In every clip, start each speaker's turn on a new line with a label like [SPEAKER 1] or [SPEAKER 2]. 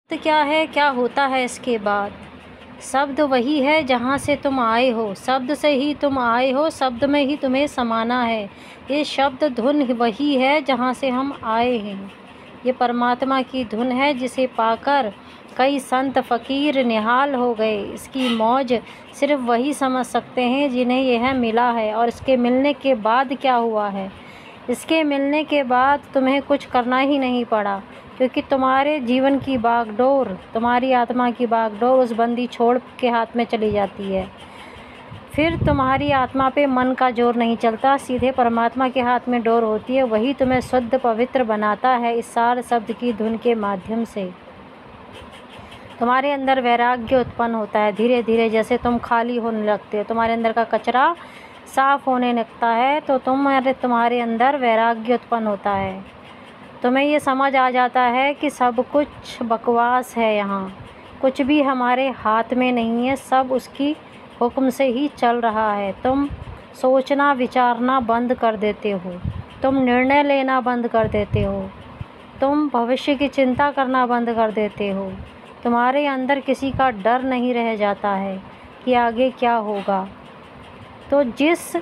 [SPEAKER 1] शब्द क्या है, क्या होता है इसके बाद। शब्द वही है जहाँ से तुम आए हो, शब्द से ही तुम आए हो, शब्द में ही तुम्हें समाना है। ये शब्द धुन वही है जहाँ से हम आए हैं। ये परमात्मा की धुन है जिसे पाकर कई संत फ़कीर निहाल हो गए। इसकी मौज सिर्फ वही समझ सकते हैं जिन्हें यह मिला है। और इसके मिलने के बाद क्या हुआ है, इसके मिलने के बाद तुम्हें कुछ करना ही नहीं पड़ा, क्योंकि तुम्हारे जीवन की बागडोर, तुम्हारी आत्मा की बागडोर उस बंदी छोड़ के हाथ में चली जाती है। फिर तुम्हारी आत्मा पे मन का जोर नहीं चलता, सीधे परमात्मा के हाथ में डोर होती है। वही तुम्हें शुद्ध पवित्र बनाता है इस सार शब्द की धुन के माध्यम से। तुम्हारे अंदर वैराग्य उत्पन्न होता है धीरे धीरे। जैसे तुम खाली होने लगते हो, तुम्हारे अंदर का कचरा साफ़ होने लगता है, तो तुम्हारे अंदर वैराग्य उत्पन्न होता है। तुम्हें ये समझ आ जाता है कि सब कुछ बकवास है, यहाँ कुछ भी हमारे हाथ में नहीं है, सब उसकी हुक्म से ही चल रहा है। तुम सोचना विचारना बंद कर देते हो, तुम निर्णय लेना बंद कर देते हो, तुम भविष्य की चिंता करना बंद कर देते हो। तुम्हारे अंदर किसी का डर नहीं रह जाता है कि आगे क्या होगा। तो जिस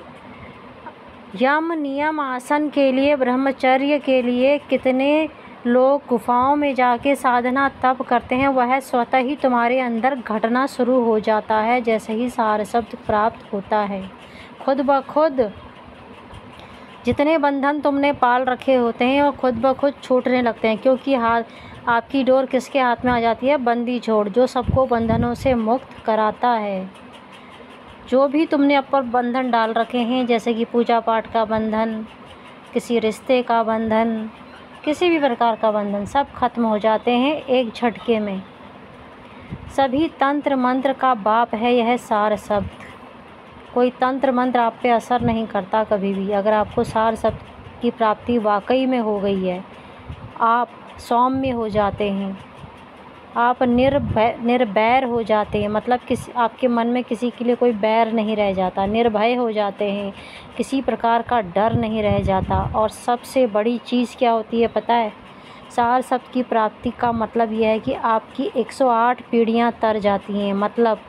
[SPEAKER 1] यम नियम आसन के लिए, ब्रह्मचर्य के लिए कितने लोग गुफाओं में जाके साधना तप करते हैं, वह स्वतः ही तुम्हारे अंदर घटना शुरू हो जाता है जैसे ही सार शब्द प्राप्त होता है। खुद ब खुद जितने बंधन तुमने पाल रखे होते हैं वो खुद ब खुद छूटने लगते हैं, क्योंकि आपकी डोर किसके हाथ में आ जाती है? बंदी छोड़, जो सबको बंधनों से मुक्त कराता है। जो भी तुमने अपर बंधन डाल रखे हैं, जैसे कि पूजा पाठ का बंधन, किसी रिश्ते का बंधन, किसी भी प्रकार का बंधन, सब खत्म हो जाते हैं एक झटके में। सभी तंत्र मंत्र का बाप है यह सार शब्द। कोई तंत्र मंत्र आप पे असर नहीं करता कभी भी। अगर आपको सार शब्द की प्राप्ति वाकई में हो गई है, आप सौम्य हो जाते हैं, आप निर्भय हो जाते हैं। मतलब आपके मन में किसी के लिए कोई बैर नहीं रह जाता, निर्भय हो जाते हैं, किसी प्रकार का डर नहीं रह जाता। और सबसे बड़ी चीज़ क्या होती है पता है? सार शब्द की प्राप्ति का मतलब यह है कि आपकी 108 पीढ़ियाँ तर जाती हैं। मतलब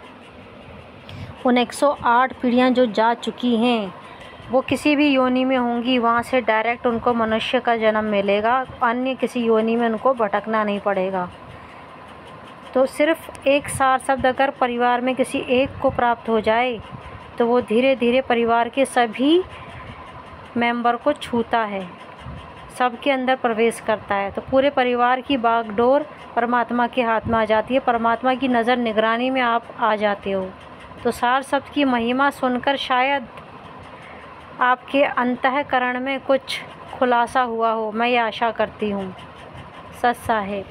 [SPEAKER 1] उन 108 पीढ़ियाँ जो जा चुकी हैं वो किसी भी योनि में होंगी, वहाँ से डायरेक्ट उनको मनुष्य का जन्म मिलेगा, अन्य किसी योनि में उनको भटकना नहीं पड़ेगा। तो सिर्फ एक सार शब्द अगर परिवार में किसी एक को प्राप्त हो जाए तो वो धीरे धीरे परिवार के सभी मेंबर को छूता है, सबके अंदर प्रवेश करता है। तो पूरे परिवार की बागडोर परमात्मा के हाथ में आ जाती है, परमात्मा की नज़र निगरानी में आप आ जाते हो। तो सार शब्द की महिमा सुनकर शायद आपके अंतःकरण में कुछ खुलासा हुआ हो, मैं ये आशा करती हूँ। सत साहेब।